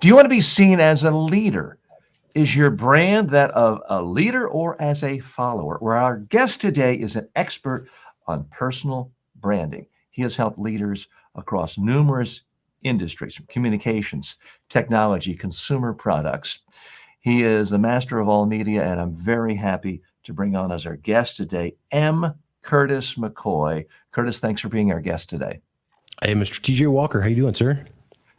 Do you want to be seen as a leader? Is your brand that of a leader or as a follower? Where our guest today is an expert on personal branding. He has helped leaders across numerous industries, from communications, technology, consumer products. He is the master of all media, and I'm very happy to bring on as our guest today, M. Curtis McCoy. Curtis, thanks for being our guest today. Hey, Mr. TJ Walker, how you doing, sir?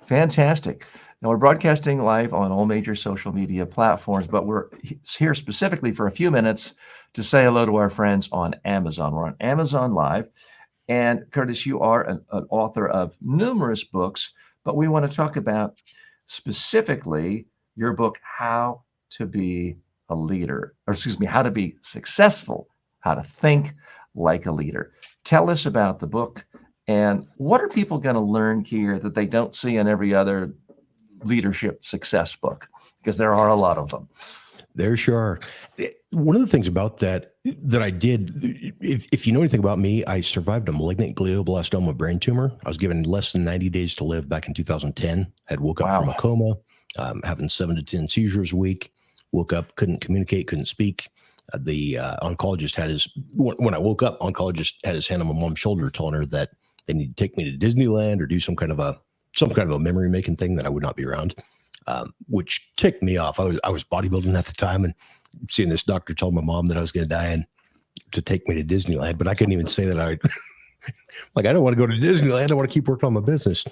Fantastic. Now, we're broadcasting live on all major social media platforms, but we're here specifically for a few minutes to say hello to our friends on Amazon. We're on Amazon Live. And Curtis, you are an author of numerous books, but we want to talk about specifically your book, How to Be a Leader, or excuse me, How to Be Successful, How to Think Like a Leader. Tell us about the book and what are people going to learn here that they don't see in every other leadership success book? Because there are a lot of them. There sure are. One of the things about that I did, if you know anything about me, I survived a malignant glioblastoma brain tumor. I was given less than 90 days to live back in 2010. Had woke up from a coma, having 7 to 10 seizures a week. Woke up, couldn't communicate, couldn't speak. The oncologist had when I woke up, oncologist had his hand on my mom's shoulder, telling her that they need to take me to Disneyland or do some kind of a memory making thing that I would not be around. Which ticked me off. I was bodybuilding at the time and seeing this doctor tell my mom that I was going to die and to take me to Disneyland, but I couldn't even say that I don't want to go to Disneyland. I want to keep working on my business.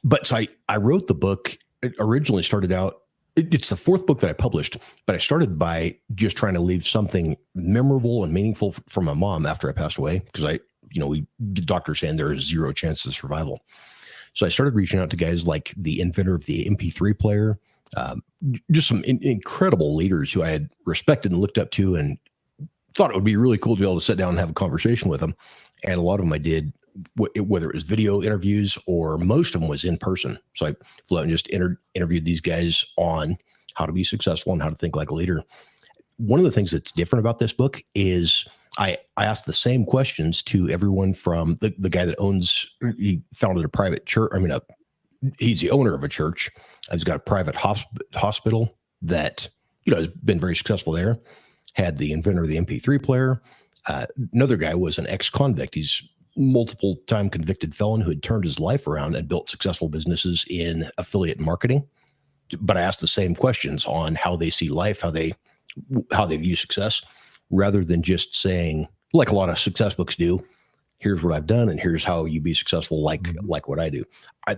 But so I wrote the book. It originally started out, it's the 4th book that I published, but I started by just trying to leave something memorable and meaningful for my mom after I passed away. Because the doctor's saying there is 0 chance of survival. So I started reaching out to guys like the inventor of the MP3 player, just some incredible leaders who I had respected and looked up to and thought it would be really cool to be able to sit down and have a conversation with them. And a lot of them I did, whether it was video interviews or most of them was in person. So I flew out and just interviewed these guys on how to be successful and how to think like a leader. One of the things that's different about this book is I asked the same questions to everyone from the guy that he founded a private church. He's the owner of a church. He's got a private hospital that, has been very successful there. Had the inventor of the MP3 player. Another guy was an ex-convict. He's multiple time convicted felon who had turned his life around and built successful businesses in affiliate marketing. But I asked the same questions on how they see life, how they view success, rather than just saying, like a lot of success books do, here's what I've done and here's how you be successful like what I do.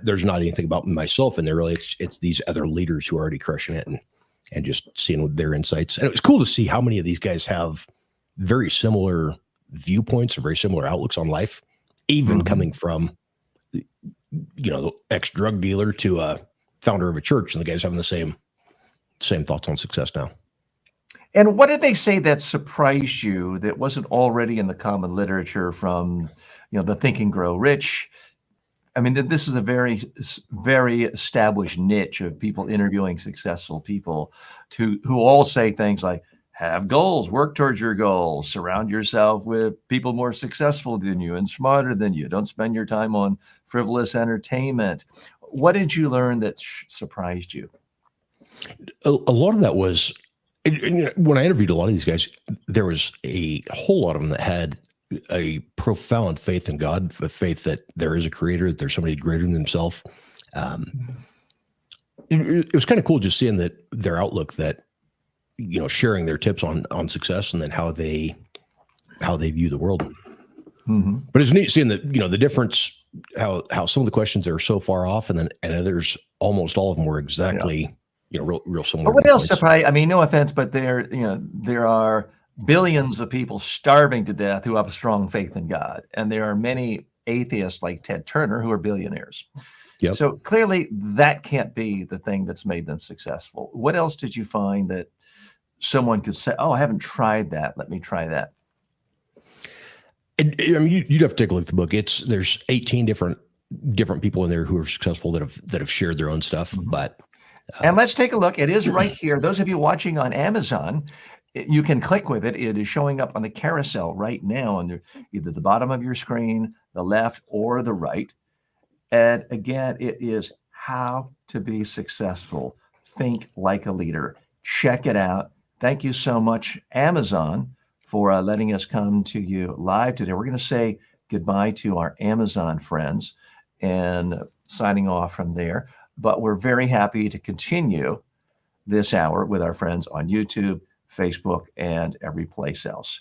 There's not anything about myself in there really. It's these other leaders who are already crushing it and just seeing their insights. And it was cool to see how many of these guys have very similar viewpoints or very similar outlooks on life, even coming from, the ex-drug dealer to a founder of a church, and the guys having the same thoughts on success now. And what did they say that surprised you that wasn't already in the common literature from, the Think and Grow Rich? I mean, this is a very, very established niche of people interviewing successful people who all say things like, have goals, work towards your goals, surround yourself with people more successful than you and smarter than you. Don't spend your time on frivolous entertainment. What did you learn that surprised you? A lot of that was, when I interviewed a lot of these guys, there was a whole lot of them that had a profound faith in God, a faith that there is a creator, that there's somebody greater than themselves. It was kind of cool just seeing that their outlook, that, sharing their tips on success and then how they view the world. But it's neat seeing that, the difference, how some of the questions are so far off and others, almost all of them were exactly, real similar. But what else surprised? I mean, no offense, but there are billions of people starving to death who have a strong faith in God. And there are many atheists like Ted Turner who are billionaires. Yep. So clearly that can't be the thing that's made them successful. What else did you find that someone could say, oh, I haven't tried that, let me try that? You'd have to take a look at the book. There's 18 different people in there who are successful that have shared their own stuff. But and let's take a look. It is right here. Those of you watching on Amazon, you can click with it. It is showing up on the carousel right now on either the bottom of your screen, the left or the right. And again, it is How to Be Successful. Think Like a Leader. Check it out. Thank you so much, Amazon, for letting us come to you live today. We're going to say goodbye to our Amazon friends and signing off from there. But we're very happy to continue this hour with our friends on YouTube, Facebook, and every place else.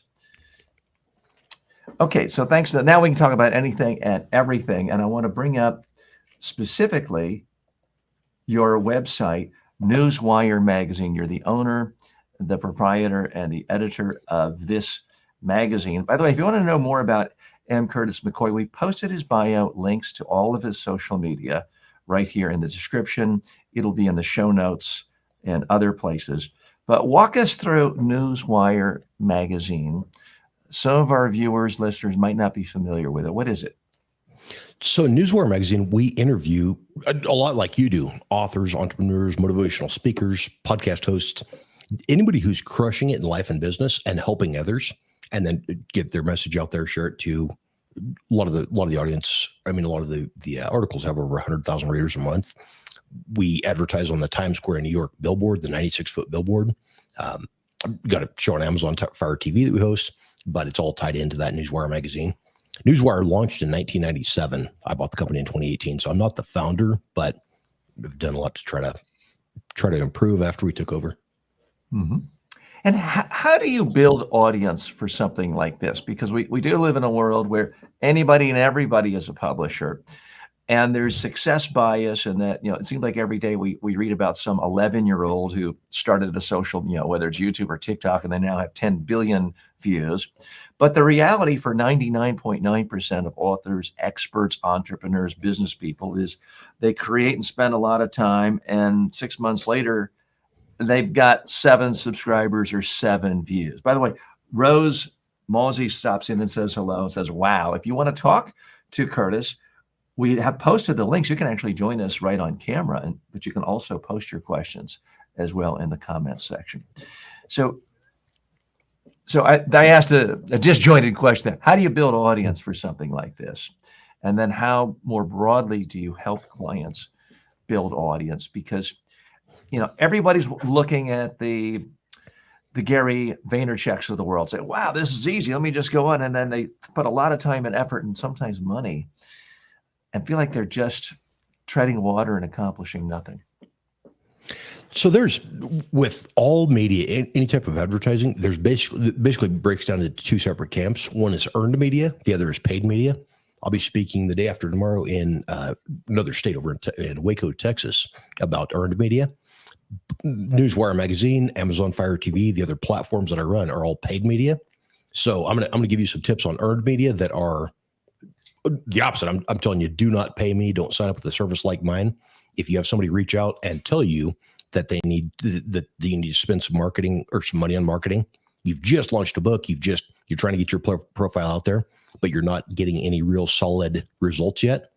Okay, so thanks. Now we can talk about anything and everything. And I want to bring up specifically your website, Newswire Magazine. You're the owner, the proprietor, and the editor of this magazine. By the way, if you want to know more about M. Curtis McCoy, we posted his bio, links to all of his social media right here in the description. It'll be in the show notes and other places. But walk us through Newswire Magazine. Some of our viewers, listeners might not be familiar with it. What is it? So Newswire Magazine, we interview a lot like you do, authors, entrepreneurs, motivational speakers, podcast hosts, anybody who's crushing it in life and business and helping others, and then get their message out there, share it to a lot of the audience. I mean, a lot of the articles have over 100,000 readers a month. We advertise on the Times Square in New York billboard, the 96-foot billboard. Got a show on Amazon Fire TV that we host, but it's all tied into that Newswire Magazine. Newswire launched in 1997. I bought the company in 2018, so I'm not the founder, but I've done a lot to try to improve after we took over. Mm-hmm. And how do you build audience for something like this? Because we do live in a world where anybody and everybody is a publisher, and there's success bias, and that, it seems like every day we read about some 11-year-old who started a social, whether it's YouTube or TikTok, and they now have 10 billion views. But the reality for 99.9% of authors, experts, entrepreneurs, business people is they create and spend a lot of time, and 6 months later, they've got 7 subscribers or 7 views. By the way, Rose Mosey stops in and says hello and says, wow, if you want to talk to Curtis, we have posted the links. You can actually join us right on camera, but you can also post your questions as well in the comments section. So I asked a disjointed question. How do you build audience for something like this? And then how more broadly do you help clients build audience? Because everybody's looking at the Gary Vaynerchuk's of the world, say, wow, this is easy. Let me just go on. And then they put a lot of time and effort and sometimes money and feel like they're just treading water and accomplishing nothing. So there's, with all media, any type of advertising, there's basically breaks down into 2 separate camps. One is earned media. The other is paid media. I'll be speaking the day after tomorrow in another state over in Waco, Texas, about earned media. Newswire Magazine, Amazon Fire TV, the other platforms that I run are all paid media. So I'm gonna give you some tips on earned media that are the opposite. I'm telling you, do not pay me. Don't sign up with a service like mine. If you have somebody reach out and tell you that you need to spend some marketing or some money on marketing, you've just launched a book, you're trying to get your profile out there, but you're not getting any real solid results yet.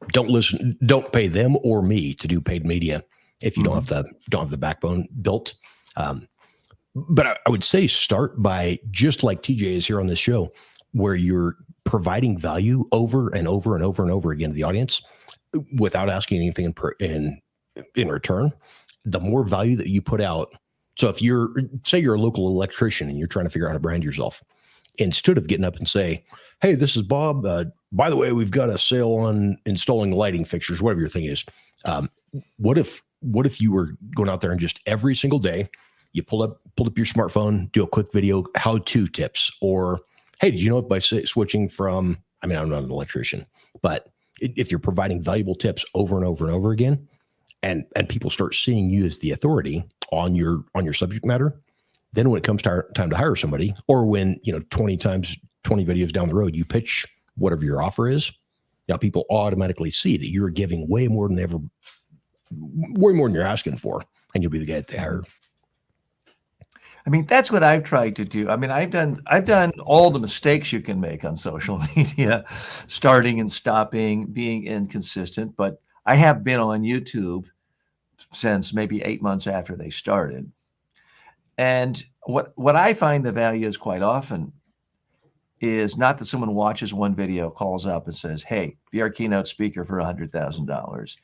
Don't pay them or me to do paid media if you don't have the backbone built. But I would say start by, just like TJ is here on this show, where you're providing value over and over and over and over again to the audience without asking anything in return. The more value that you put out. So if say you're a local electrician and you're trying to figure out how to brand yourself, instead of getting up and say, hey, this is Bob. By the way, we've got a sale on installing lighting fixtures, whatever your thing is. What if you were going out there and just every single day, you pull up your smartphone, do a quick video, how-to tips, or, hey, did you know by switching from, I'm not an electrician, but if you're providing valuable tips over and over and over again, and people start seeing you as the authority on your subject matter, then when it comes time to hire somebody, or when 20 videos down the road, you pitch whatever your offer is, now people automatically see that you're giving way more than you're asking for, and you'll be the guy that they hire. I mean, that's what I've tried to do. I mean, I've done all the mistakes you can make on social media, starting and stopping, being inconsistent, but I have been on YouTube since maybe 8 months after they started. And what I find the value is, quite often, is not that someone watches one video, calls up and says, hey, be our keynote speaker for $100,000.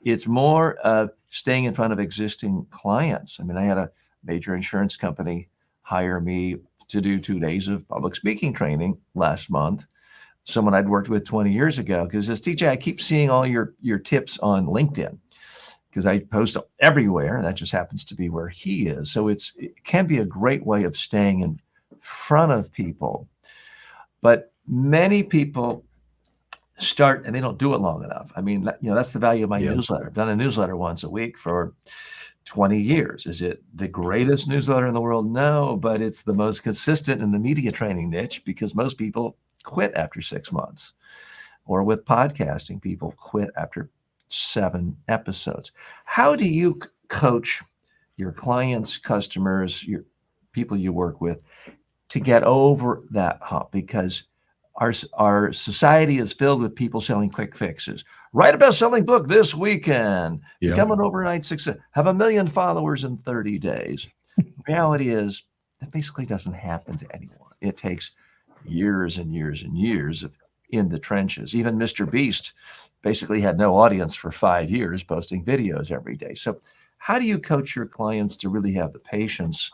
It's more of staying in front of existing clients. I mean, I had a major insurance company hire me to do 2 days of public speaking training last month. Someone I'd worked with 20 years ago, because says, TJ, I keep seeing all your tips on LinkedIn because I post everywhere. And that just happens to be where he is. So it can be a great way of staying in front of people. But many people start and they don't do it long enough. I mean, that's the value of my newsletter. I've done a newsletter once a week for 20 years. Is it the greatest newsletter in the world? No, but it's the most consistent in the media training niche, because most people quit after 6 months. Or with podcasting, people quit after 7 episodes. How do you coach your clients, customers, your people you work with to get over that hump? Because our society is filled with people selling quick fixes. Write a best-selling book this weekend. Become an overnight success. Have 1 million followers in 30 days. The reality is that basically doesn't happen to anyone. It takes years and years and years of in the trenches. Even Mr. Beast basically had no audience for 5 years, posting videos every day. So how do you coach your clients to really have the patience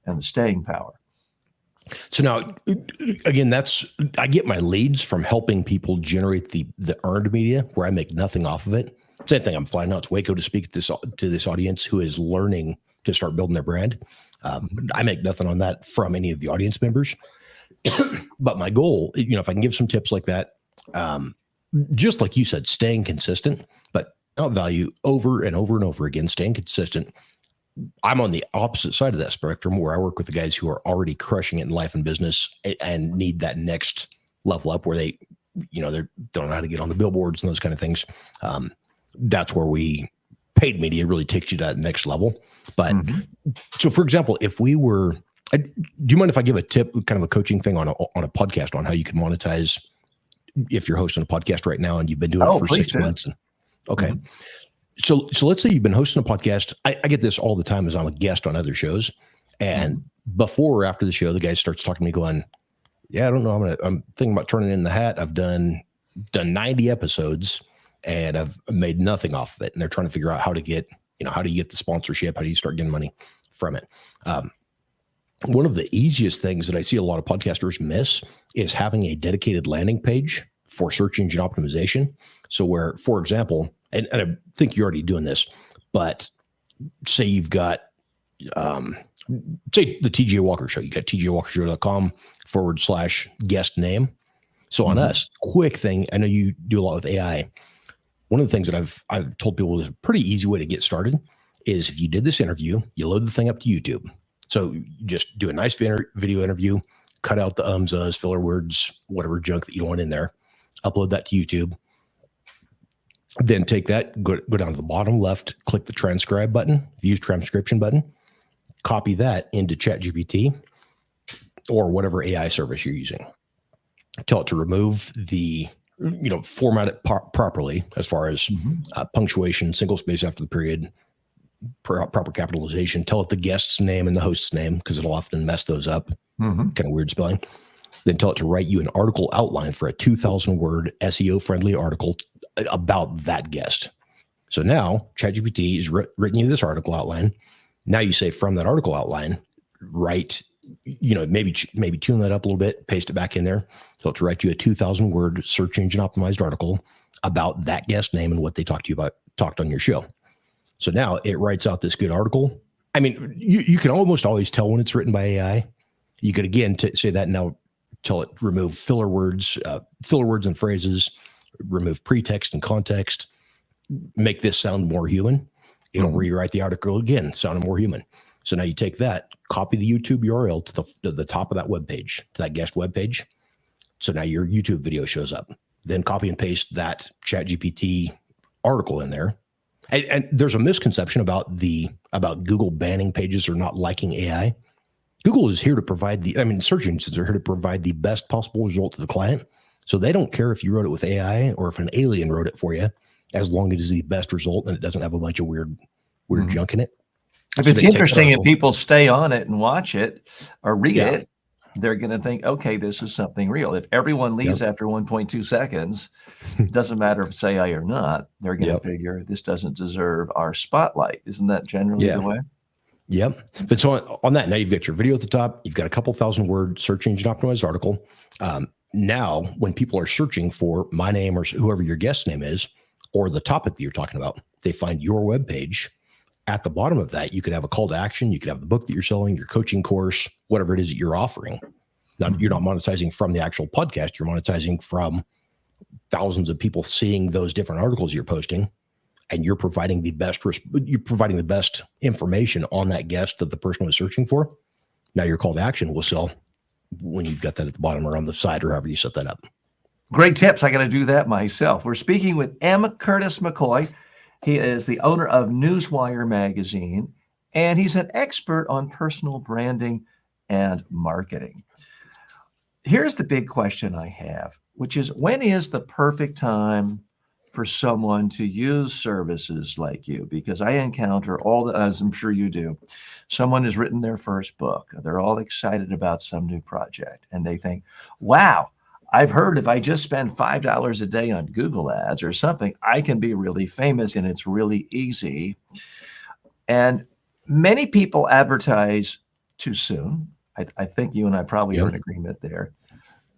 and the staying power? So now, again, I get my leads from helping people generate the earned media where I make nothing off of it. Same thing. I'm flying out to Waco to speak to this audience who is learning to start building their brand. I make nothing on that from any of the audience members. But my goal, if I can give some tips like that, just like you said, staying consistent, but not value over and over and over again, staying consistent. I'm on the opposite side of that spectrum where I work with the guys who are already crushing it in life and business and need that next level up where they don't know how to get on the billboards and those kind of things. That's where paid media really takes you to that next level. But so for example, if we were, do you mind if I give a tip, kind of a coaching thing on a podcast on how you can monetize if you're hosting a podcast right now and you've been doing it for 6 months? Okay. So let's say you've been hosting a podcast. I get this all the time as I'm a guest on other shows. And before or after the show, the guy starts talking to me going, yeah, I don't know. I'm thinking about turning in the hat. I've done 90 episodes and I've made nothing off of it. And they're trying to figure out how to get, how do you get the sponsorship? How do you start getting money from it? One of the easiest things that I see a lot of podcasters miss is having a dedicated landing page for search engine optimization. So where, for example, and I think you're already doing this, but say you've got, say the TJ Walker Show, you got tjwalkershow.com/guest name. So on us, quick thing, I know you do a lot with AI. One of the things that I've told people is a pretty easy way to get started is if you did this interview, you load the thing up to YouTube. So you just do a nice video interview, cut out the ums, uhs, filler words, whatever junk that you want in there, upload that to YouTube. Then take that, go down to the bottom left, click the transcribe button, use transcription button, copy that into ChatGPT or whatever AI service you're using. Tell it to remove format it properly as far as punctuation, single space after the period, proper capitalization. Tell it the guest's name and the host's name because it'll often mess those up. Kind of weird spelling. Then tell it to write you an article outline for a 2,000-word SEO-friendly article about that guest. So now ChatGPT has written you this article outline. Now you say from that article outline, write, maybe tune that up a little bit, paste it back in there. So to write you a 2,000-word search engine optimized article about that guest name and what they talked on your show. So now it writes out this good article. I mean, you can almost always tell when it's written by AI. You could again say that now. Tell it remove filler words and phrases, remove pretext and context, make this sound more human. It'll rewrite the article again, sounding more human. So now you take that, copy the YouTube URL to the top of that web page, to that guest web page. So now your YouTube video shows up. Then copy and paste that ChatGPT article in there. And there's a misconception about Google banning pages or not liking AI. Google is here to provide search engines are here to provide the best possible result to the client. So they don't care if you wrote it with AI or if an alien wrote it for you, as long as it's the best result and it doesn't have a bunch of weird junk in it. If it's interesting and people stay on it and watch it or read it, they're going to think, okay, this is something real. If everyone leaves Yep. after 1.2 seconds, doesn't matter if it's AI or not, they're going to Yep. figure this doesn't deserve our spotlight. Isn't that generally the Yeah. way? Yep. But so on that, now you've got your video at the top. You've got a couple thousand word search engine optimized article. Now, when people are searching for my name or whoever your guest name is, or the topic that you're talking about, they find your webpage. At the bottom of that, you could have a call to action. You could have the book that you're selling, your coaching course, whatever it is that you're offering. Now, you're not monetizing from the actual podcast. You're monetizing from thousands of people seeing those different articles you're posting, and you're providing the best information on that guest that the person was searching for. Now your call to action will sell when you've got that at the bottom or on the side or however you set that up. Great tips. I got to do that myself. We're speaking with M. Curtis McCoy. He is the owner of Newswire magazine, and he's an expert on personal branding and marketing. Here's the big question I have, which is, when is the perfect time for someone to use services like you? Because I encounter as I'm sure you do, someone has written their first book. They're all excited about some new project, and they think, wow, I've heard if I just spend $5 a day on Google ads or something, I can be really famous, and it's really easy. And many people advertise too soon. I think you and I probably are in agreement there.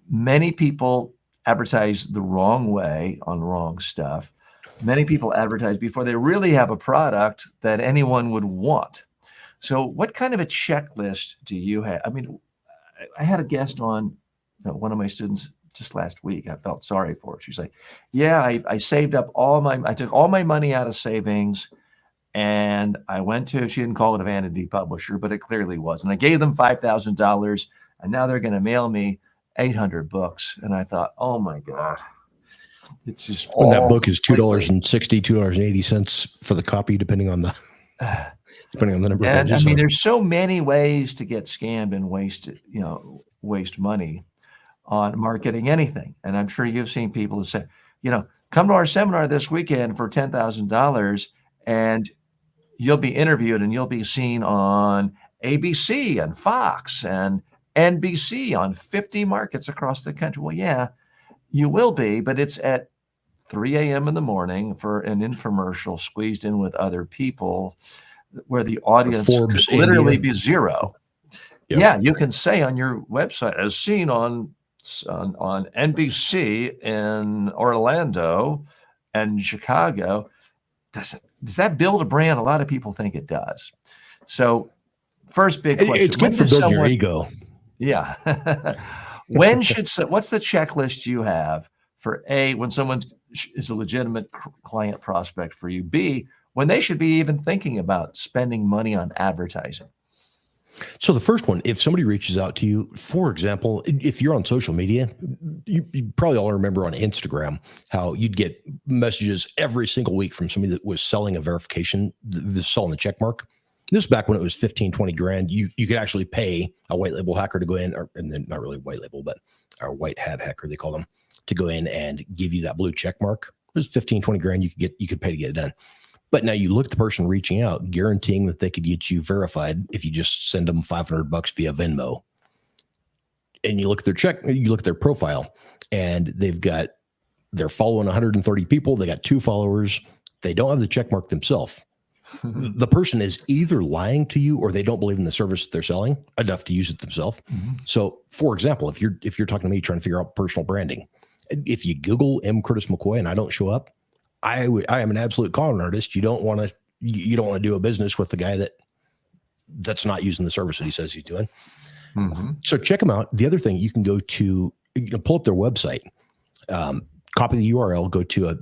Many people advertise the wrong way on wrong stuff. Many people advertise before they really have a product that anyone would want. So what kind of a checklist do you have? I mean, I had a guest on, one of my students just last week. I felt sorry for her. She's like, yeah, I saved up I took all my money out of savings, and I went to, she didn't call it a vanity publisher, but it clearly was. And I gave them $5,000, and now they're going to mail me 800 books. And I thought, oh my God, it's just when that book is $2.60, $2.80 for the copy, depending on the number of and pages. I mean, there's so many ways to get scammed and waste money on marketing anything. And I'm sure you've seen people who say, come to our seminar this weekend for $10,000 and you'll be interviewed and you'll be seen on ABC and Fox and NBC on 50 markets across the country. Well, yeah, you will be, but it's at 3 a.m. in the morning for an infomercial squeezed in with other people where the audience Forbes, could literally India. be zero. Yep. Yeah, you can say on your website, as seen on NBC in Orlando and Chicago. Does that build a brand? A lot of people think it does. So first big question. It's good for building your ego. Yeah. What's the checklist you have for A, when someone is a legitimate client prospect for you? B, when they should be even thinking about spending money on advertising? So the first one, if somebody reaches out to you, for example, if you're on social media, you probably all remember on Instagram how you'd get messages every single week from somebody that was selling a verification, selling the check mark. This is back when it was 15, 20 grand. You could actually pay a white label hacker to go in, and then not really white label, but our white hat hacker, they call them, to go in and give you that blue check mark. It was 15, 20 grand you could pay to get it done. But now you look at the person reaching out, guaranteeing that they could get you verified if you just send them $500 via Venmo. And you look at their profile, and they're following 130 people. They got 2 followers. They don't have the check mark themselves. The person is either lying to you or they don't believe in the service they're selling enough to use it themselves. Mm-hmm. So, for example, if you're talking to me trying to figure out personal branding, if you Google M. Curtis McCoy and I don't show up, I am an absolute con artist. You don't want to do a business with the guy that's not using the service that he says he's doing. Mm-hmm. So check them out. The other thing, you can go to, pull up their website, copy the URL, go to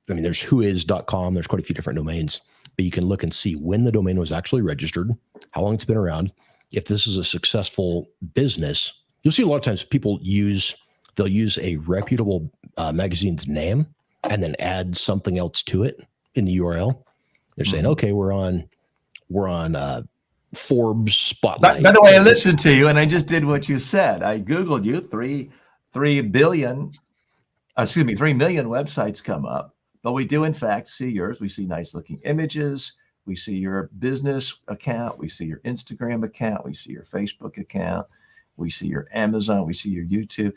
there's whois.com. There's quite a few different domains, but you can look and see when the domain was actually registered, how long it's been around. If this is a successful business, you'll see a lot of times they'll use a reputable magazine's name and then add something else to it in the URL. They're saying, okay, we're on Forbes Spotlight. By the way, I listened to you and I just did what you said. I Googled you, 3 million websites come up, but we do in fact see yours. We see nice looking images. We see your business account. We see your Instagram account. We see your Facebook account. we see your Amazon, we see your YouTube,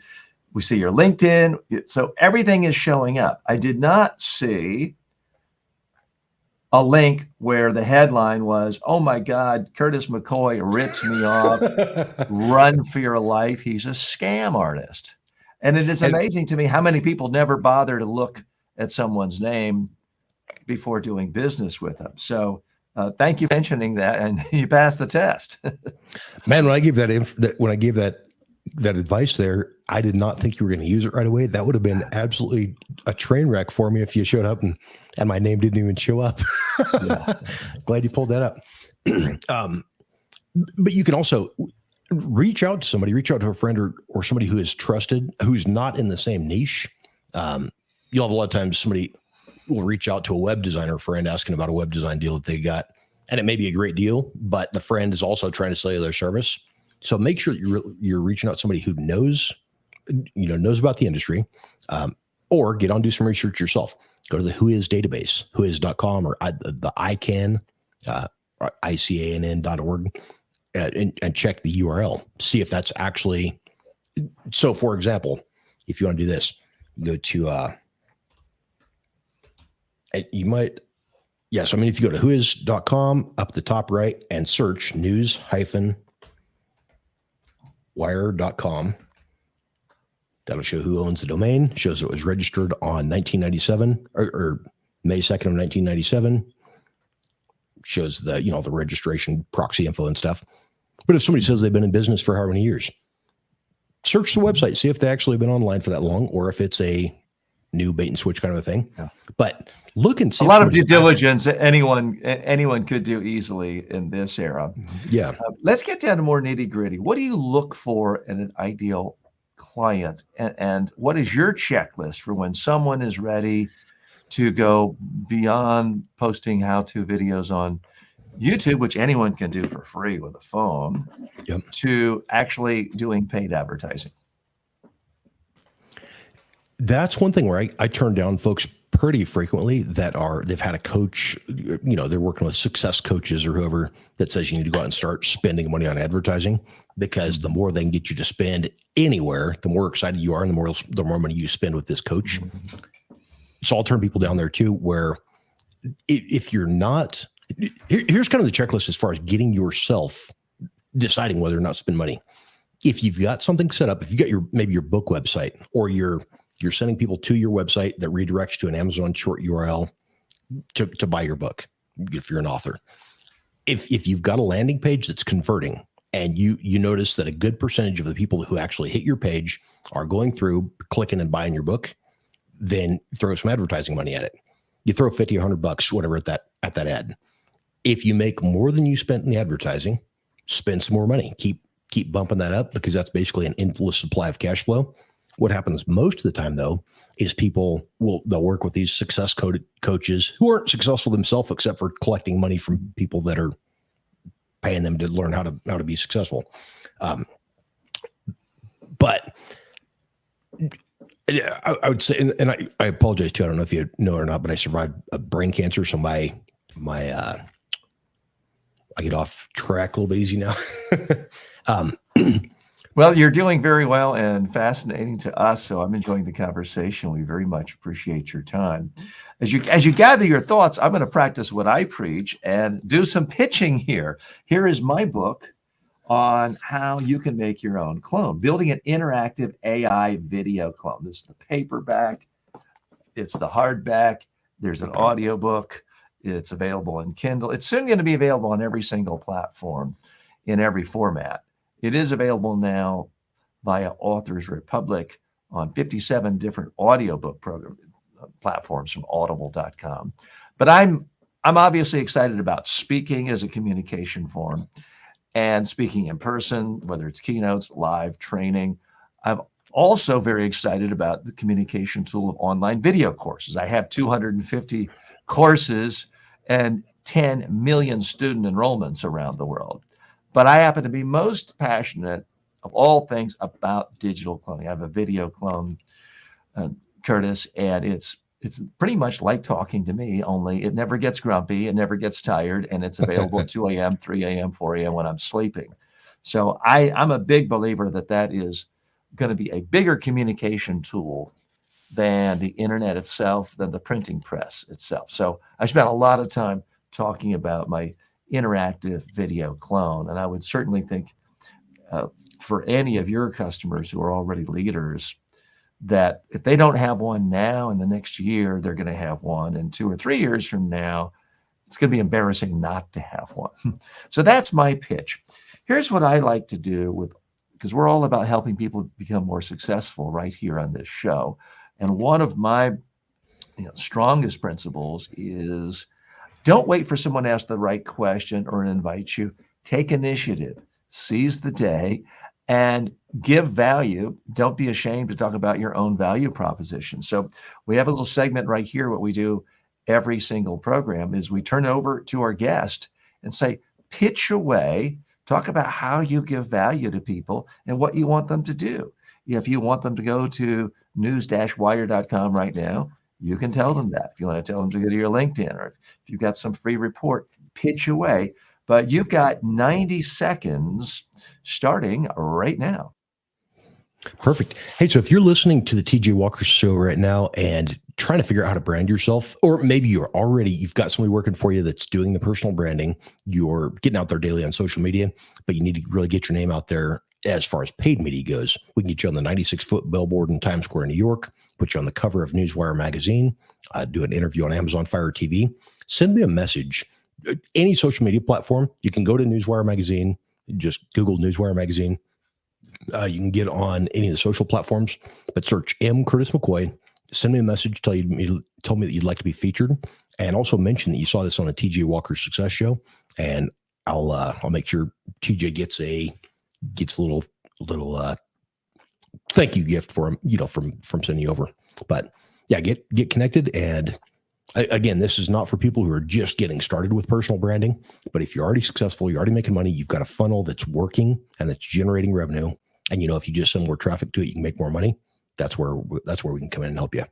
we see your LinkedIn. So everything is showing up. I did not see a link where the headline was, "Oh my God, Curtis McCoy rips me off. Run for your life. He's a scam artist." And it is And amazing to me how many people never bother to look at someone's name before doing business with them. So thank you for mentioning that, and you passed the test. man, when I gave that advice there, I did not think you were going to use it right away. That would have been absolutely a train wreck for me if you showed up and my name didn't even show up. Yeah. Glad you pulled that up. But you can also reach out to a friend or somebody who is trusted, who's not in the same niche. You'll have a lot of times somebody will reach out to a web designer friend asking about a web design deal that they got. And it may be a great deal, but the friend is also trying to sell you their service. So make sure that you're reaching out to somebody who knows about the industry, or get on, do some research yourself. Go to the Whois database, whois.com, or the ICANN, ICANN.org, and check the URL. See if that's actually. So, for example, if you want to do this, go to you might. Yes, I mean, if you go to whois.com, up the top right, and search news-wire.com, that'll show who owns the domain, shows it was registered on 1997 or May 2nd of 1997, shows the registration proxy info and stuff. But if somebody says they've been in business for how many years, search the website, see if they actually been online for that long, or if it's a new bait and switch kind of a thing. Yeah. But look and see. A lot of due diligence anyone could do easily in this era. Yeah. Let's get down to more nitty gritty. What do you look for in an ideal client, and what is your checklist for when someone is ready to go beyond posting how-to videos on YouTube, which anyone can do for free with a phone, Yep, to actually doing paid advertising? that's one thing where I turn down folks pretty frequently they've had a coach, they're working with success coaches or whoever that says you need to go out and start spending money on advertising, because the more they can get you to spend anywhere, the more excited you are, and the more money you spend with this coach. So I'll turn people down there too, where if you're not, here's kind of the checklist as far as getting yourself deciding whether or not to spend money. If you've got something set up, if you got maybe your book website, or you're sending people to your website that redirects to an Amazon short URL to buy your book, if you're an author. If you've got a landing page that's converting, and you notice that a good percentage of the people who actually hit your page are going through, clicking and buying your book, then throw some advertising money at it. You throw 50, $100, whatever at that ad. If you make more than you spent in the advertising, spend some more money. Keep bumping that up, because that's basically an endless supply of cash flow. What happens most of the time, though, is they'll work with these success coaches who aren't successful themselves, except for collecting money from people that are paying them to learn how to be successful. But I would say, and I apologize too, I don't know if you know or not, but I survived a brain cancer, so my I get off track a little bit easy now. Well, you're doing very well and fascinating to us, so I'm enjoying the conversation. We very much appreciate your time. As you gather your thoughts, I'm going to practice what I preach and do some pitching here. Here is my book on how you can make your own clone, building an interactive AI video clone. This is the paperback. It's the hardback. There's an audiobook. It's available in Kindle. It's soon going to be available on every single platform in every format. It is available now via Authors Republic on 57 different audiobook platforms from audible.com. But I'm obviously excited about speaking as a communication form and speaking in person, whether it's keynotes, live training. I'm also very excited about the communication tool of online video courses. I have 250 courses and 10 million student enrollments around the world. But I happen to be most passionate of all things about digital cloning. I have a video clone, Curtis, and it's pretty much like talking to me, only it never gets grumpy, it never gets tired, and it's available at 2 a.m., 3 a.m., 4 a.m. when I'm sleeping. So I'm a big believer that that is going to be a bigger communication tool than the internet itself, than the printing press itself. So I spent a lot of time talking about my interactive video clone, and I would certainly think uh, for any of your customers who are already leaders, that if they don't have one now, in the next year, they're going to have one. And 2 or 3 years from now, it's going to be embarrassing not to have one. So that's my pitch. Here's what I like to do with, because we're all about helping people become more successful right here on this show. And one of my strongest principles is don't wait for someone to ask the right question or invite you. Take initiative, seize the day, and give value. Don't be ashamed to talk about your own value proposition. So we have a little segment right here. What we do every single program is we turn it over to our guest and say, pitch away, talk about how you give value to people and what you want them to do. If you want them to go to news-wire.com right now, you can tell them that. If you want to tell them to go to your LinkedIn, or if you've got some free report, pitch away. But you've got 90 seconds starting right now. Perfect. Hey, so if you're listening to the TJ Walker Show right now and trying to figure out how to brand yourself, or maybe you've got somebody working for you that's doing the personal branding, you're getting out there daily on social media, but you need to really get your name out there as far as paid media goes. We can get you on the 96-foot billboard in Times Square, New York, put you on the cover of Newswire magazine, do an interview on Amazon Fire TV. Send me a message. Any social media platform, you can go to Newswire magazine, just Google Newswire magazine. You can get on any of the social platforms, but search M. Curtis McCoy. Send me a message. Tell me that you'd like to be featured, and also mention that you saw this on the TJ Walker Success Show. And I'll make sure TJ gets a little thank you gift for him, from sending you over. But yeah, get connected. And again, this is not for people who are just getting started with personal branding. But if you're already successful, you're already making money, you've got a funnel that's working and that's generating revenue. And if you just send more traffic to it, you can make more money. That's where we can come in and help you.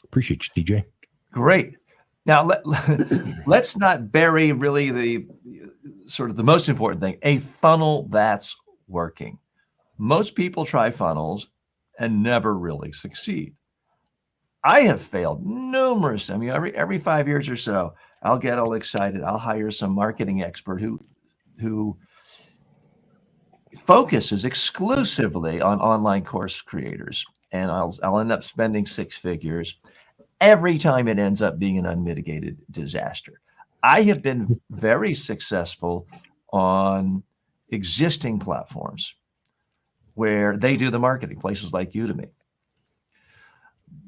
Appreciate you, TJ. Great. Now let's not bury really the sort of the most important thing: a funnel that's working. Most people try funnels and never really succeed. I have failed numerous. I mean, every 5 years or so, I'll get all excited. I'll hire some marketing expert who focuses exclusively on online course creators, and I'll end up spending six figures. Every time it ends up being an unmitigated disaster. I have been very successful on existing platforms where they do the marketing, places like Udemy.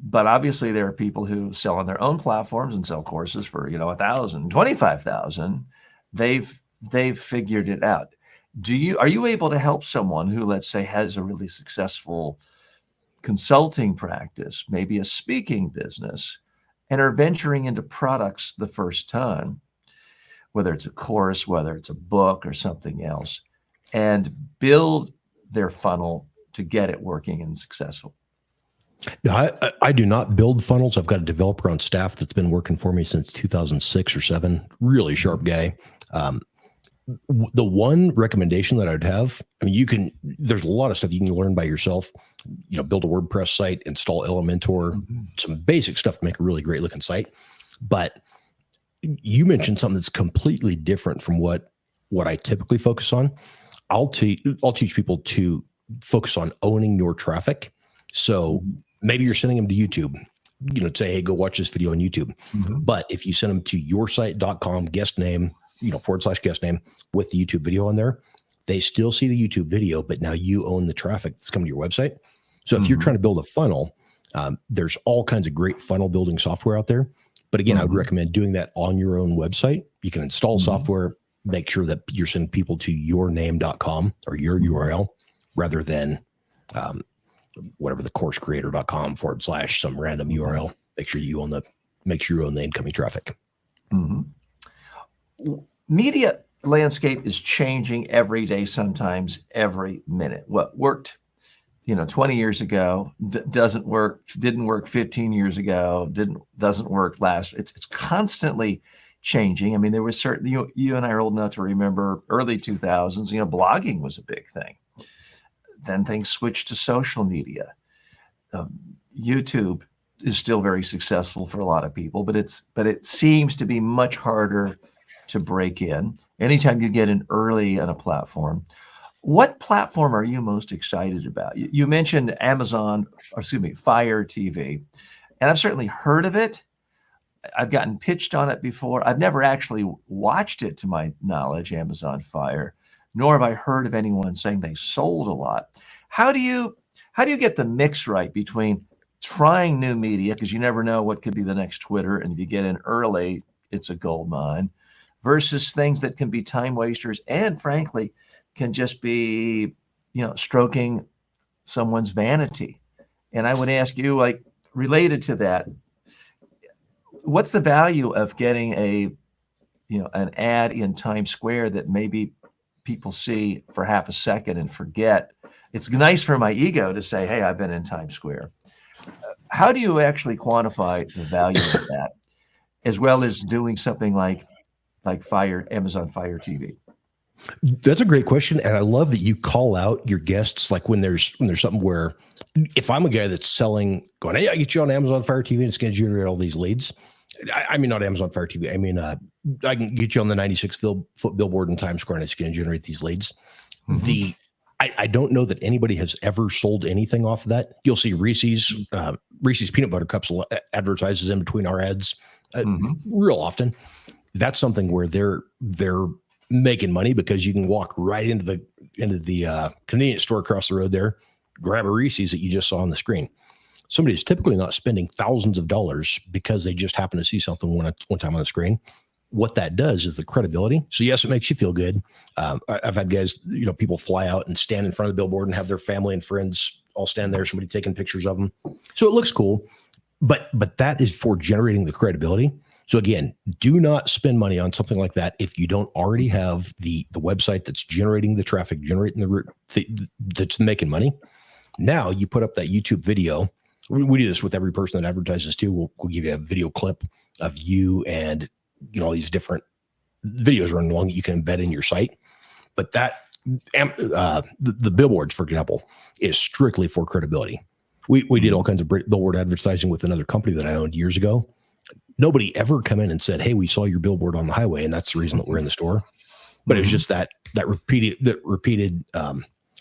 But obviously there are people who sell on their own platforms and sell courses for, $1,000, $25,000. They've figured it out. Are you able to help someone who, let's say, has a really successful consulting practice, maybe a speaking business, and are venturing into products the first time, whether it's a course, whether it's a book or something else, and build their funnel to get it working and successful? No, I do not build funnels. I've got a developer on staff that's been working for me since 2006 or 7. Really sharp guy. The one recommendation that I'd have, there's a lot of stuff you can learn by yourself, build a WordPress site, install Elementor, some basic stuff to make a really great looking site. But you mentioned something that's completely different from what I typically focus on. I'll teach people to focus on owning your traffic. So maybe you're sending them to YouTube, say, hey, go watch this video on YouTube. But if you send them to yoursite.com, guest name, /guest name with the YouTube video on there, they still see the YouTube video, but now you own the traffic that's coming to your website. So if you're trying to build a funnel, there's all kinds of great funnel building software out there. But again, I would recommend doing that on your own website. You can install software, make sure that you're sending people to yourname.com or your URL rather than whatever the coursecreator.com / some random URL. Make sure you own the incoming traffic. Media landscape is changing every day, sometimes every minute. What worked, 20 years ago didn't work 15 years ago, doesn't work last. It's constantly changing. I mean, there was certainly, you and I are old enough to remember early 2000s, blogging was a big thing. Then things switched to social media. YouTube is still very successful for a lot of people, but it seems to be much harder to break in. Anytime you get in early on a platform, what platform are you most excited about? You mentioned Fire TV, and I've certainly heard of it. I've gotten pitched on it before. I've never actually watched it, to my knowledge, Amazon Fire, nor have I heard of anyone saying they sold a lot. How do you get the mix right between trying new media, because you never know what could be the next Twitter, and if you get in early, it's a gold mine, versus things that can be time wasters and, frankly, can just be, stroking someone's vanity? And I would ask you, like, related to that, what's the value of getting an ad in Times Square that maybe people see for half a second and forget? It's nice for my ego to say, hey, I've been in Times Square. How do you actually quantify the value of that, as well as doing something like Amazon Fire TV? That's a great question, and I love that you call out your guests. Like when there's something where, if I'm a guy that's selling, going, hey, I get you on Amazon Fire TV, and it's going to generate all these leads. I mean, not Amazon Fire TV. I mean, I can get you on the 96-foot billboard in Times Square, and it's going to generate these leads. Mm-hmm. I don't know that anybody has ever sold anything off of that. You'll see Reese's peanut butter cups advertises in between our ads real often. That's something where they're making money, because you can walk right into the convenience store across the road there, grab a Reese's that you just saw on the screen. Somebody is typically not spending thousands of dollars because they just happen to see something one time on the screen. What that does is the credibility. So yes, it makes you feel good. I've had guys, people fly out and stand in front of the billboard and have their family and friends all stand there, somebody taking pictures of them. So it looks cool, but that is for generating the credibility. So again, do not spend money on something like that if you don't already have the website that's generating the traffic, that's making money. Now you put up that YouTube video. We do this with every person that advertises too. We'll give you a video clip of you and all these different videos running along that you can embed in your site. But that the billboards, for example, is strictly for credibility. We did all kinds of billboard advertising with another company that I owned years ago. Nobody ever come in and said, hey, we saw your billboard on the highway, and that's the reason that we're in the store. But it was just that repeated.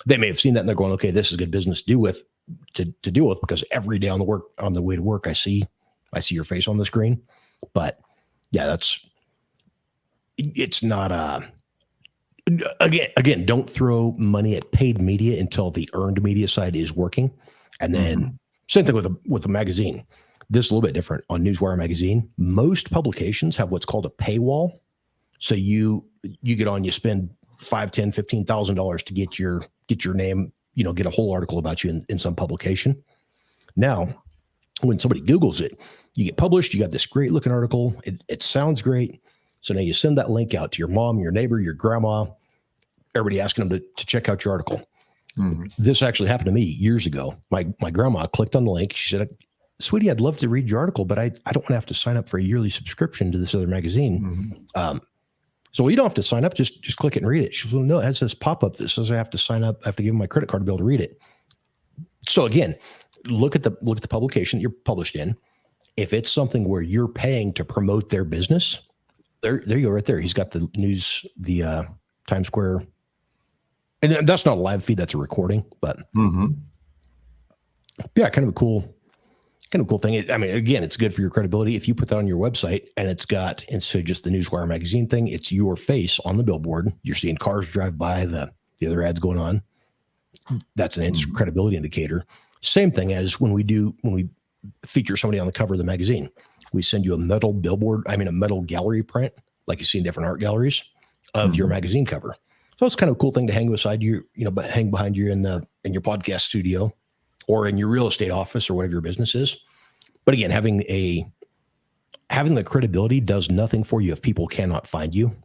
They may have seen that and they're going, okay, this is good business to deal with, because every day on the way to work, I see your face on the screen. But yeah, it's not again, don't throw money at paid media until the earned media side is working. And then same thing with a magazine. This is a little bit different on Newswire magazine. Most publications have what's called a paywall. So you get on, you spend $5,000, $10,000, $15,000 to get your name, get a whole article about you in some publication. Now, when somebody Googles it, you get published, you got this great looking article. It sounds great. So now you send that link out to your mom, your neighbor, your grandma, everybody asking them to check out your article. Mm-hmm. This actually happened to me years ago. My grandma clicked on the link. She said, sweetie, I'd love to read your article, but I don't want to have to sign up for a yearly subscription to this other magazine. So you don't have to sign up. Just click it and read it. She said, well, no, it has this pop-up that says I have to sign up. I have to give them my credit card to be able to read it. So again, look at the publication that you're published in. If it's something where you're paying to promote their business, there you go right there. He's got the news, the Times Square. And that's not a live feed. That's a recording, but yeah, kind of a cool thing. I mean, again, it's good for your credibility. If you put that on your website and it's got, instead of just the Newswire magazine thing, it's your face on the billboard. You're seeing cars drive by, the other ads going on. That's an instant credibility indicator. Same thing as when we feature somebody on the cover of the magazine. We send you a metal gallery print, like you see in different art galleries, of your magazine cover. So it's kind of a cool thing to hang beside you, hang behind you in your podcast studio or in your real estate office or whatever your business is. But again, having the credibility does nothing for you if people cannot find you.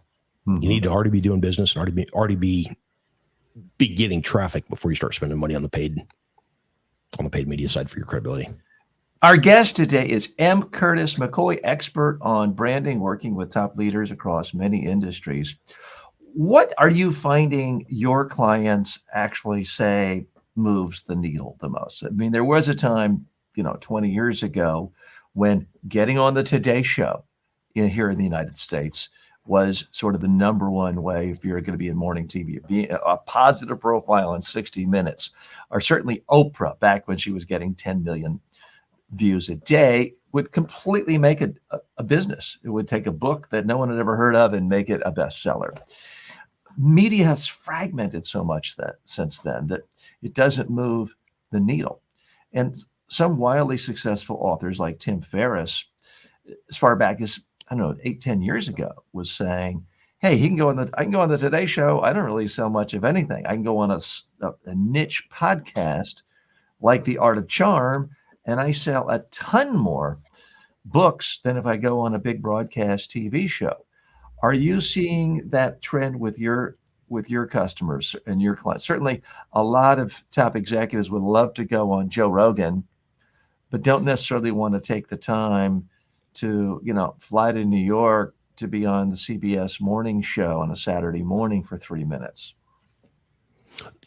You need to already be doing business and already be getting traffic before you start spending money on the paid media side for your credibility. Our guest today is M. Curtis McCoy, expert on branding, working with top leaders across many industries. What are you finding your clients actually say moves the needle the most? I mean, there was a time, 20 years ago when getting on the Today Show here in the United States was sort of the number one way if you're going to be in morning TV, be a positive profile in 60 Minutes, or certainly Oprah back when she was getting 10 million views a day would completely make it a business. It would take a book that no one had ever heard of and make it a bestseller. Media has fragmented so much that since then that it doesn't move the needle. And some wildly successful authors like Tim Ferriss, as far back as, I don't know, 8-10 years ago, was saying, hey, I can go on the Today Show. I don't really sell much of anything. I can go on a niche podcast like The Art of Charm, and I sell a ton more books than if I go on a big broadcast TV show. Are you seeing that trend with your customers and your clients? Certainly, a lot of top executives would love to go on Joe Rogan, but don't necessarily want to take the time to, fly to New York to be on the CBS morning show on a Saturday morning for 3 minutes.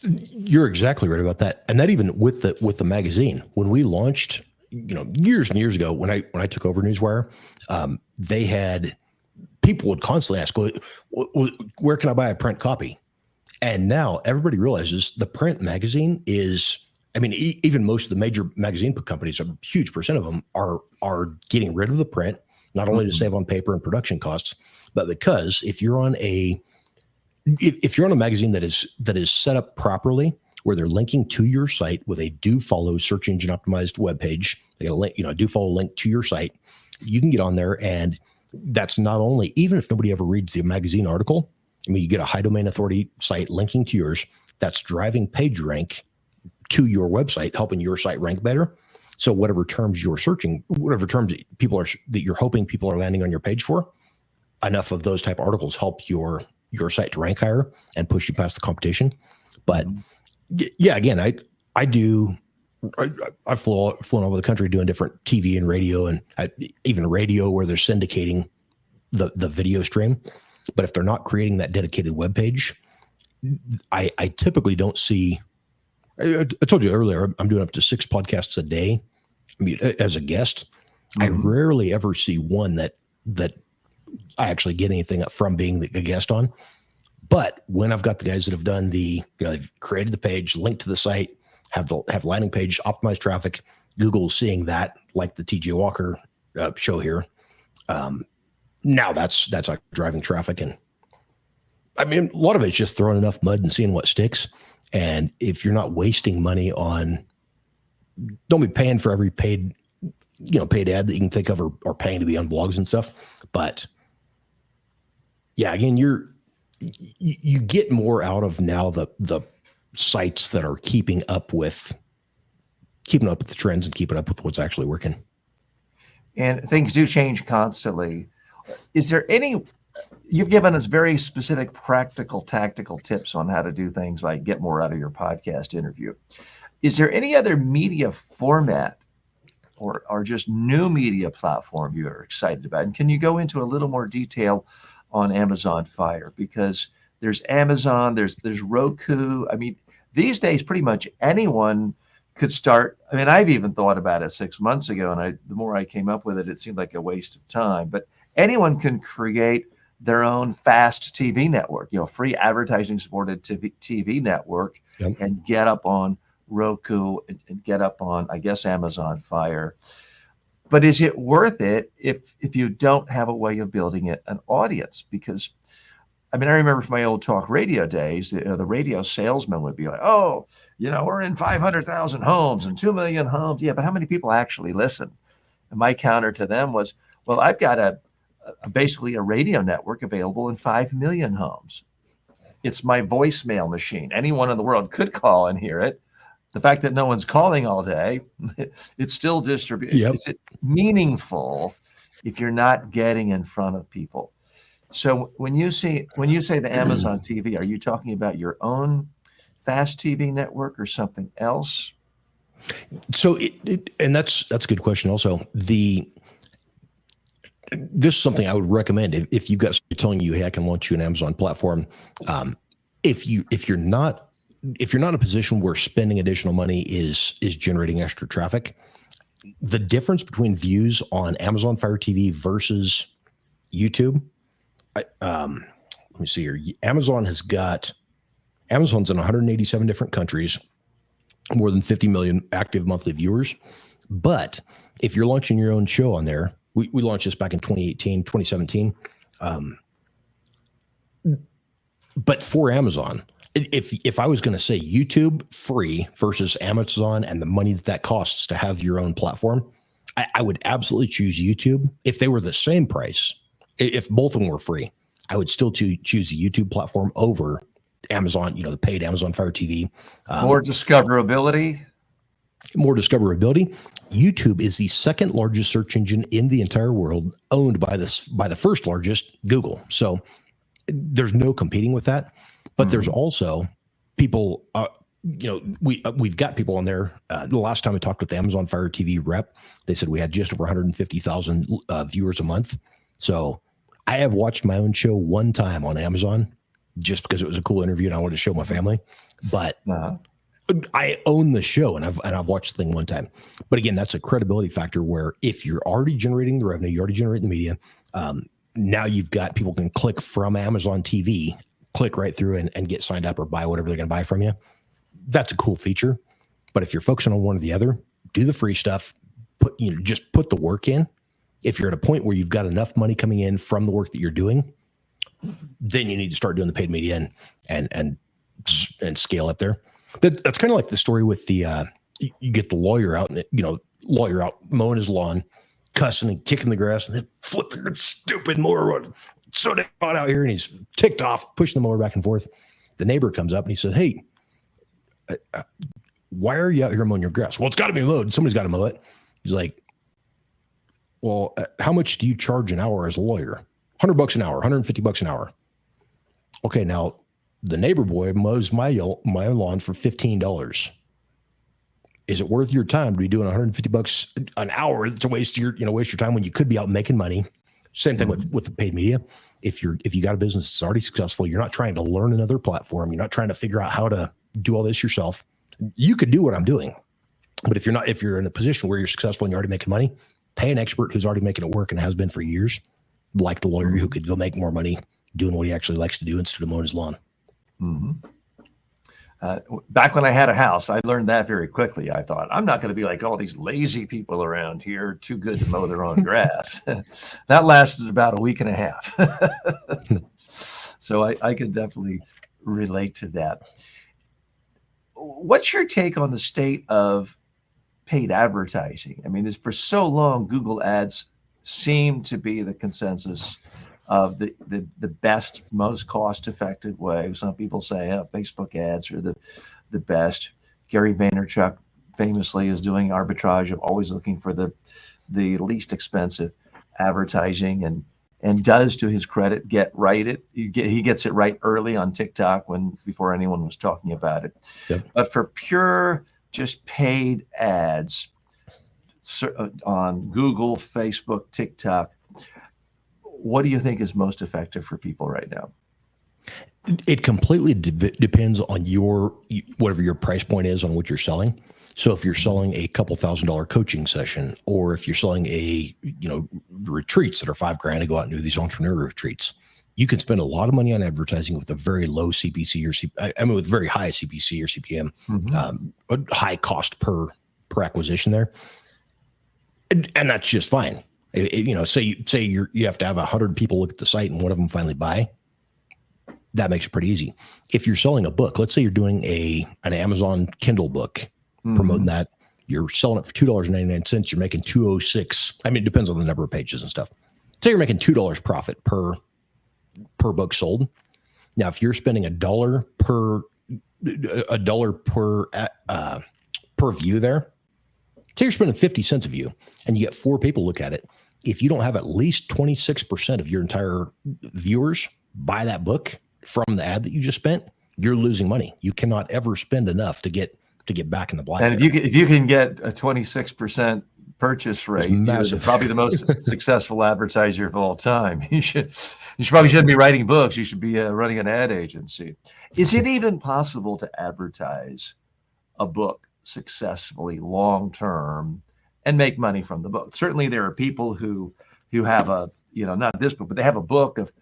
You're exactly right about that. And that even with the magazine, when we launched, years and years ago, when I took over Newswire, they had people would constantly ask, where can I buy a print copy? And now everybody realizes the print magazine is, even most of the major magazine companies, a huge percent of them are getting rid of the print, not only to save on paper and production costs, but because if you're on a magazine that is set up properly, where they're linking to your site with a do follow search engine optimized webpage, they got a link, do follow link to your site, you can get on there. And that's not only, even if nobody ever reads the magazine article, you get a high domain authority site linking to yours, that's driving page rank to your website, helping your site rank better. So whatever terms you're searching, whatever terms that you're hoping people are landing on your page for, enough of those type of articles help your site to rank higher and push you past the competition. But yeah, again, I've flown over the country doing different TV and radio, and even radio where they're syndicating the video stream. But if they're not creating that dedicated web page, I typically don't see. I told you earlier, I'm doing up to 6 podcasts a day. As a guest, I rarely ever see one that I actually get anything from being a guest on. But when I've got the guys that have done they've created the page, linked to the site, have landing page, optimized traffic, Google seeing that, like the TJ Walker show here. Now that's like driving traffic. And a lot of it's just throwing enough mud and seeing what sticks. And if you're not wasting money don't be paying for every paid ad that you can think of, or paying to be on blogs and stuff. But yeah, again, you get more out of now the sites that are keeping up with the trends and keeping up with what's actually working. And things do change constantly. Is there you've given us very specific, practical, tactical tips on how to do things like get more out of your podcast interview. Is there any other media format or just new media platform you're excited about? And can you go into a little more detail on Amazon Fire? Because there's Amazon, there's Roku. These days, pretty much anyone could start. I've even thought about it 6 months ago, and the more I came up with it, it seemed like a waste of time. But anyone can create their own fast TV network, free advertising supported TV network, and get up on Roku and get up on, I guess, Amazon Fire. But is it worth it if you don't have a way of building an audience? Because I remember from my old talk radio days, the radio salesman would be like, oh, we're in 500,000 homes and 2 million homes. Yeah, but how many people actually listen? And my counter to them was, well, I've got basically a radio network available in 5 million homes. It's my voicemail machine. Anyone in the world could call and hear it. The fact that no one's calling all day, it's still distributed. Yep. Is it meaningful if you're not getting in front of people? So when you say the Amazon TV, are you talking about your own fast TV network or something else? So and that's a good question. Also, this is something I would recommend if you got somebody telling you, hey, I can launch you an Amazon platform. If you're not in a position where spending additional money is generating extra traffic, the difference between views on Amazon Fire TV versus YouTube, let me see here. Amazon's in 187 different countries, more than 50 million active monthly viewers. But if you're launching your own show on there, we launched this back in 2018, 2017. But for Amazon, if I was going to say YouTube free versus Amazon and the money that costs to have your own platform, I would absolutely choose YouTube. If they were the same price, if both of them were free, I would still choose the YouTube platform over Amazon, the paid Amazon Fire TV. More discoverability. YouTube is the second largest search engine in the entire world, owned by the first largest, Google. So there's no competing with that. But there's also people, we've got people on there. The last time I talked with the Amazon Fire TV rep, they said we had just over 150,000 viewers a month. So I have watched my own show one time on Amazon just because it was a cool interview and I wanted to show my family. But I own the show and I've watched the thing one time. But again, that's a credibility factor where if you're already generating the revenue, you already generate the media. Now you've got people can click from Amazon TV, click right through and get signed up or buy whatever they're going to buy from you. That's a cool feature. But if you're focusing on one or the other, do the free stuff. Just put the work in. If you're at a point where you've got enough money coming in from the work that you're doing, then you need to start doing the paid media and scale up there. That's kind of like the story with the you get the lawyer out and mowing his lawn, cussing and kicking the grass, and then flipping the stupid mower so damn hot out here, and he's ticked off, pushing the mower back and forth. The neighbor comes up and he says, "Hey, why are you out here mowing your grass?" "Well, it's got to be mowed. Somebody's got to mow it." He's like, "Well, how much do you charge an hour as a lawyer?" $100 an hour, $150 an hour. "Okay, now the neighbor boy mows my lawn for $15. Is it worth your time to be doing $150 an hour to waste your time when you could be out making money?" Same thing with the paid media. If you got a business that's already successful, you're not trying to learn another platform. You're not trying to figure out how to do all this yourself. You could do what I'm doing, but if you're in a position where you're successful and you're already making money, pay an expert who's already making it work and has been for years, like the lawyer who could go make more money doing what he actually likes to do instead of mowing his lawn. Mm-hmm. Back when I had a house, I learned that very quickly. I thought, I'm not going to be like all these lazy people around here, too good to mow their own grass. That lasted about a week and a half. So I could definitely relate to that. What's your take on the state of paid advertising? I mean, for so long, Google ads seemed to be the consensus of the best, most cost-effective way. Some people say Facebook ads are the best. Gary Vaynerchuk famously is doing arbitrage of always looking for the least expensive advertising and does, to his credit, he gets it right early on TikTok before anyone was talking about it. Yep. But for pure just paid ads on Google, Facebook, TikTok, what do you think is most effective for people right now? It completely depends on whatever your price point is on what you're selling. So if you're selling a couple $1,000 coaching session, or if you're selling retreats that are $5,000 to go out and do these entrepreneur retreats, you can spend a lot of money on advertising with a very low CPC with very high CPC or CPM, a high cost per acquisition there, and that's just fine. Say you have to have 100 people look at the site and one of them finally buy. That makes it pretty easy. If you're selling a book, let's say you're doing an Amazon Kindle book, promoting that, you're selling it for $2.99. You're making $2.06. I mean, it depends on the number of pages and stuff. Say you're making $2 profit per book sold. Now, if you're spending $1 per view there, say you're spending 50 cents a view and you get 4 people look at it. If you don't have at least 26% of your entire viewers buy that book from the ad that you just spent, you're losing money. You cannot ever spend enough to get to get back in the black. And if you can get a 26% purchase rate, you're probably the most successful advertiser of all time. You probably shouldn't be writing books. You should be running an ad agency. Is it even possible to advertise a book successfully long term and make money from the book? Certainly, there are people who have a, not this book, but they have a book of,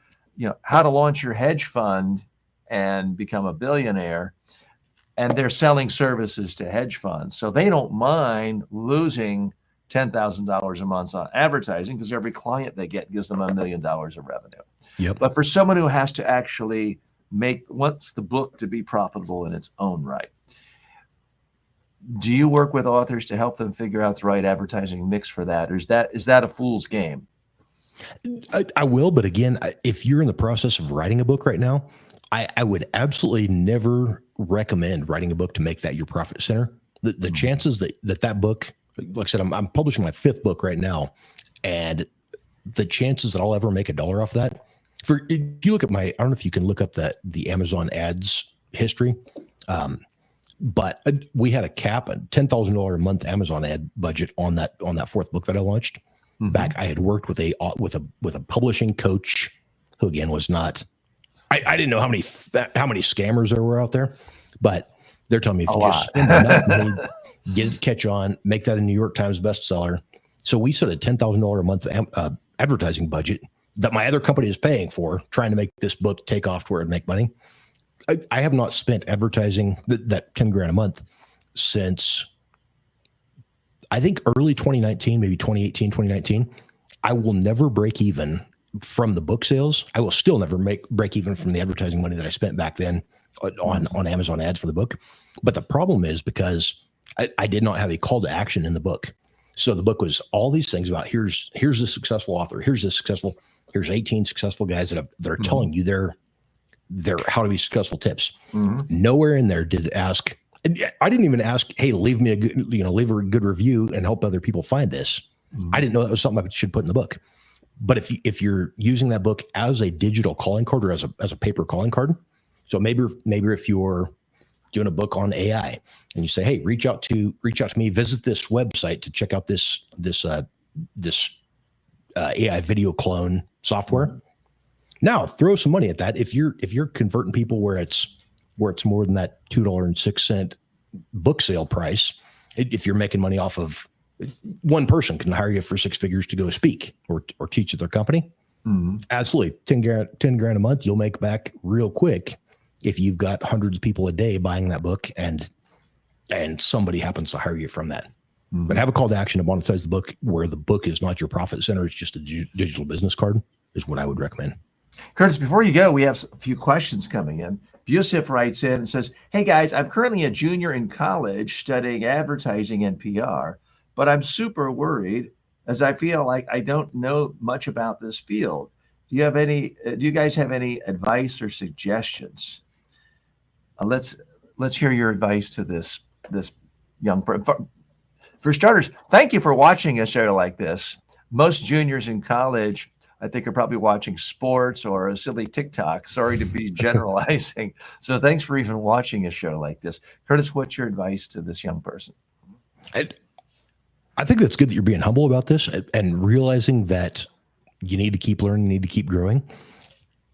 how to launch your hedge fund and become a billionaire. And they're selling services to hedge funds. So they don't mind losing $10,000 a month on advertising because every client they get gives them $1 million of revenue. Yep. But for someone who has to actually wants the book to be profitable in its own right, do you work with authors to help them figure out the right advertising mix for that? Or is that a fool's game? I will, but again, if you're in the process of writing a book right now, I would absolutely never recommend writing a book to make that your profit center. The chances that book, like I said, I'm publishing my 5th book right now, and the chances that I'll ever make $1 off that, if you look at I don't know if you can look up the Amazon ads history, but we had a cap, a $10,000 a month Amazon ad budget on that 4th book that I launched. Mm-hmm. Back, I had worked with a publishing coach who again was not. I didn't know how many scammers there were out there, but they're telling me if you just spend enough money, catch on, make that a New York Times bestseller. So we set a $10,000 a month advertising budget that my other company is paying for, trying to make this book take off to where it make money. I have not spent advertising that $10,000 a month since I think early 2019, maybe 2018, 2019. I will never break even from the book sales. I will still never break even from the advertising money that I spent back then on Amazon ads for the book. But the problem is because I did not have a call to action in the book. So the book was all these things about here's a successful author, here's 18 successful guys that are telling you their how to be successful tips. Mm-hmm. Nowhere in there did it ask. I didn't even ask, hey, leave me leave a good review and help other people find this. Mm-hmm. I didn't know that was something I should put in the book. But if you're using that book as a digital calling card or as a paper calling card, so maybe if you're doing a book on AI and you say, hey, reach out to me, visit this website to check out this AI video clone software. Now throw some money at that. If you're converting people where it's more than that $2.06 book sale price, if you're making money off of one person can hire you for 6 figures to go speak or teach at their company. Mm-hmm. Absolutely. $10,000 a month, you'll make back real quick if you've got hundreds of people a day buying that book and somebody happens to hire you from that. Mm-hmm. But have a call to action to monetize the book where the book is not your profit center. It's just a digital business card is what I would recommend. Curtis, before you go, we have a few questions coming in. Yusuf writes in and says, hey guys, I'm currently a junior in college studying advertising and PR. But I'm super worried as I feel like I don't know much about this field. Do you guys have any advice or suggestions? Let's hear your advice to this young person. For starters, thank you for watching a show like this. Most juniors in college, I think, are probably watching sports or a silly TikTok. Sorry to be generalizing. So thanks for even watching a show like this. Curtis, what's your advice to this young person? I think that's good that you're being humble about this and realizing that you need to keep learning, need to keep growing.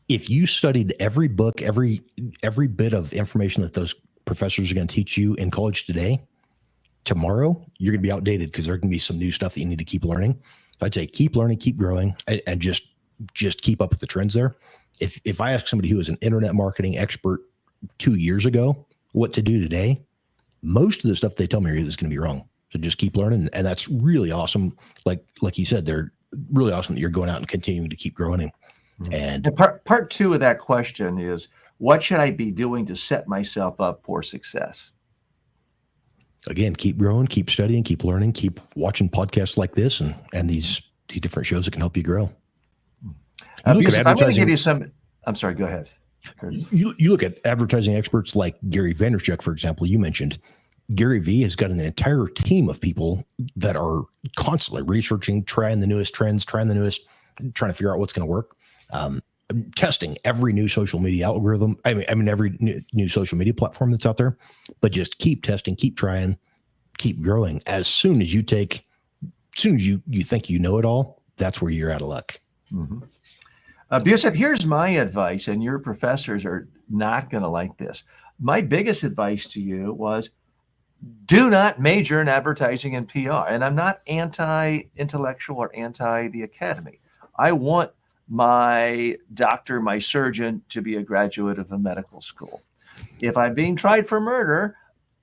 If you studied every book, every bit of information that those professors are going to teach you in college today, tomorrow you're going to be outdated because there's going to be some new stuff that you need to keep learning. So I'd say keep learning, keep growing, and just keep up with the trends there. If I ask somebody who is an internet marketing expert 2 years ago what to do today, most of the stuff they tell me is going to be wrong. So just keep learning. And that's really awesome. Like you said, they're really awesome that you're going out and continuing to keep growing. And part 2 of that question is, what should I be doing to set myself up for success? Again, keep growing, keep studying, keep learning, keep watching podcasts like this and these different shows that can help you grow. Yusuf, I'm going to give you some. I'm sorry, go ahead. You look at advertising experts like Gary Vaynerchuk, for example, you mentioned. Gary V has got an entire team of people that are constantly researching, trying the newest trends, trying to figure out what's going to work. testing every new social media algorithm. I mean every new social media platform that's out there, but just keep testing, keep trying, keep growing. As soon as you think you know it all, that's where you're out of luck. Mm-hmm. Yusuf, here's my advice, and your professors are not going to like this. My biggest advice to you was do not major in advertising and PR. And I'm not anti-intellectual or anti the academy. I want my doctor, my surgeon to be a graduate of the medical school. If I'm being tried for murder,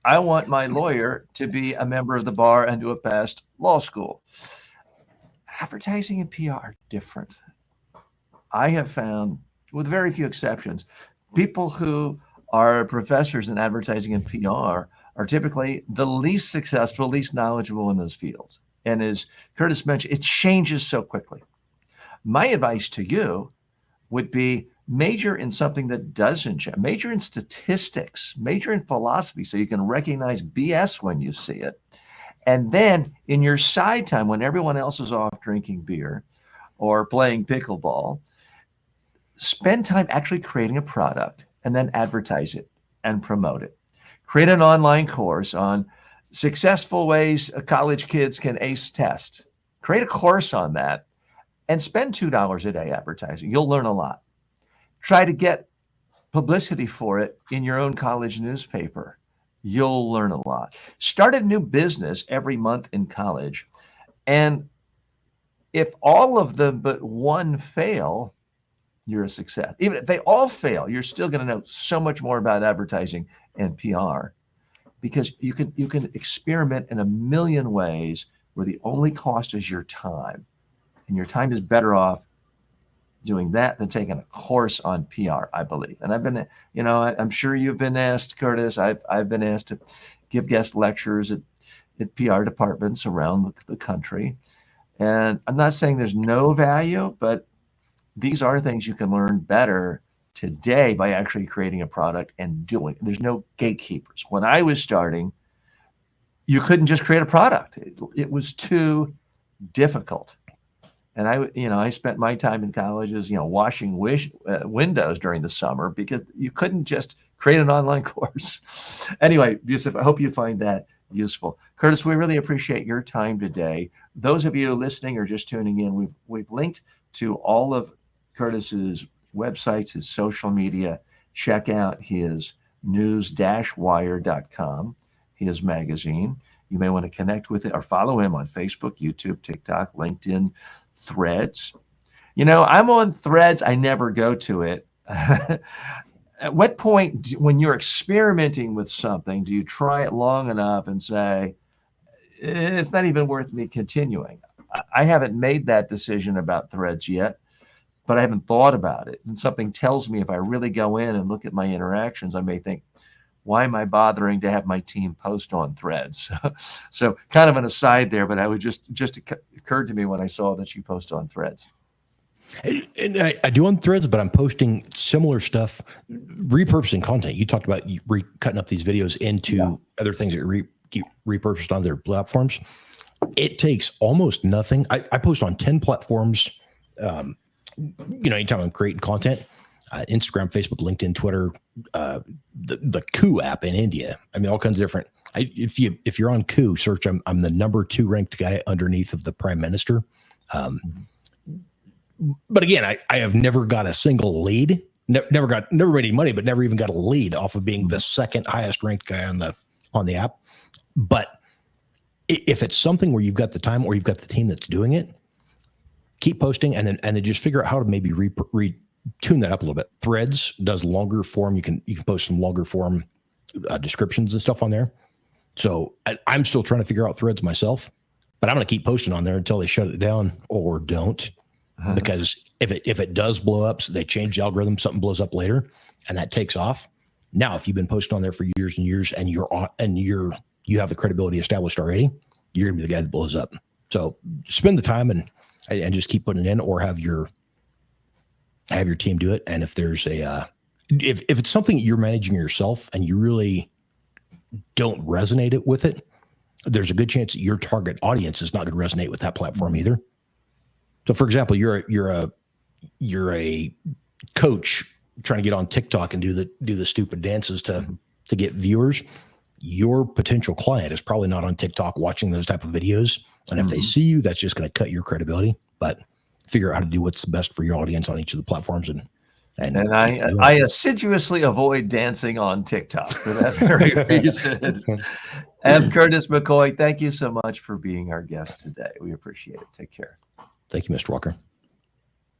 I want my lawyer to be a member of the bar and to have passed law school. Advertising and PR are different. I have found, with very few exceptions, people who are professors in advertising and PR are typically the least successful, least knowledgeable in those fields. And as Curtis mentioned, it changes so quickly. My advice to you would be major in something that doesn't change. Major in statistics, major in philosophy, so you can recognize BS when you see it. And then in your side time, when everyone else is off drinking beer or playing pickleball, spend time actually creating a product and then advertise it and promote it. Create an online course on successful ways college kids can ace tests. Create a course on that and spend $2 a day advertising. You'll learn a lot. Try to get publicity for it in your own college newspaper. You'll learn a lot. Start a new business every month in college. And if all of them but one fail, you're a success. Even if they all fail, you're still going to know so much more about advertising and PR, because you can experiment in a million ways where the only cost is your time, and your time is better off doing that than taking a course on PR, I believe. And I've been, I'm sure you've been asked, Curtis. I've been asked to give guest lectures at PR departments around the country, and I'm not saying there's no value, but these are things you can learn better today by actually creating a product and doing it. There's no gatekeepers. When I was starting, you couldn't just create a product. It was too difficult. And I spent my time in colleges, washing windows during the summer because you couldn't just create an online course. Anyway, Yusuf, I hope you find that useful. Curtis, we really appreciate your time today. Those of you listening or just tuning in, we've linked to all of Curtis's websites, his social media. Check out his news-wire.com, his magazine. You may want to connect with it or follow him on Facebook, YouTube, TikTok, LinkedIn, Threads. I'm on Threads. I never go to it. At what point, when you're experimenting with something, do you try it long enough and say, it's not even worth me continuing? I haven't made that decision about Threads yet, but I haven't thought about it. And something tells me if I really go in and look at my interactions, I may think, why am I bothering to have my team post on Threads? So kind of an aside there, but I would just occurred to me when I saw that you post on Threads. And I do on Threads, but I'm posting similar stuff, repurposing content. You talked about cutting up these videos into other things that get repurposed on their platforms. It takes almost nothing. I post on 10 platforms. Anytime I'm creating content, Instagram, Facebook, LinkedIn, Twitter, the Coup app in India. I mean, all kinds of different. If you're on Coup, search. I'm the number 2 ranked guy underneath of the Prime Minister. But again, I have never got a single lead. Never made any money, but never even got a lead off of being the second highest ranked guy on the app. But if it's something where you've got the time or you've got the team that's doing it, keep posting and then just figure out how to maybe tune that up a little bit. Threads does longer form. You can post some longer form descriptions and stuff on there. So I'm still trying to figure out Threads myself, but I'm going to keep posting on there until they shut it down or don't. Because if it does blow up, so they change the algorithm, something blows up later, and that takes off. Now, if you've been posting on there for years and years, and you have the credibility established already, you're gonna be the guy that blows up. So spend the time and just keep putting it in, or have your team do it. And if there's if it's something you're managing yourself and you really don't resonate with it, there's a good chance that your target audience is not going to resonate with that platform either. So, for example, you're a coach trying to get on TikTok and do the stupid dances to get viewers, your potential client is probably not on TikTok watching those type of videos. And if they see you, that's just going to cut your credibility. But figure out how to do what's best for your audience on each of the platforms. And I assiduously avoid dancing on TikTok for that very reason. M. Curtis McCoy, thank you so much for being our guest today. We appreciate it. Take care. Thank you, Mr. Walker.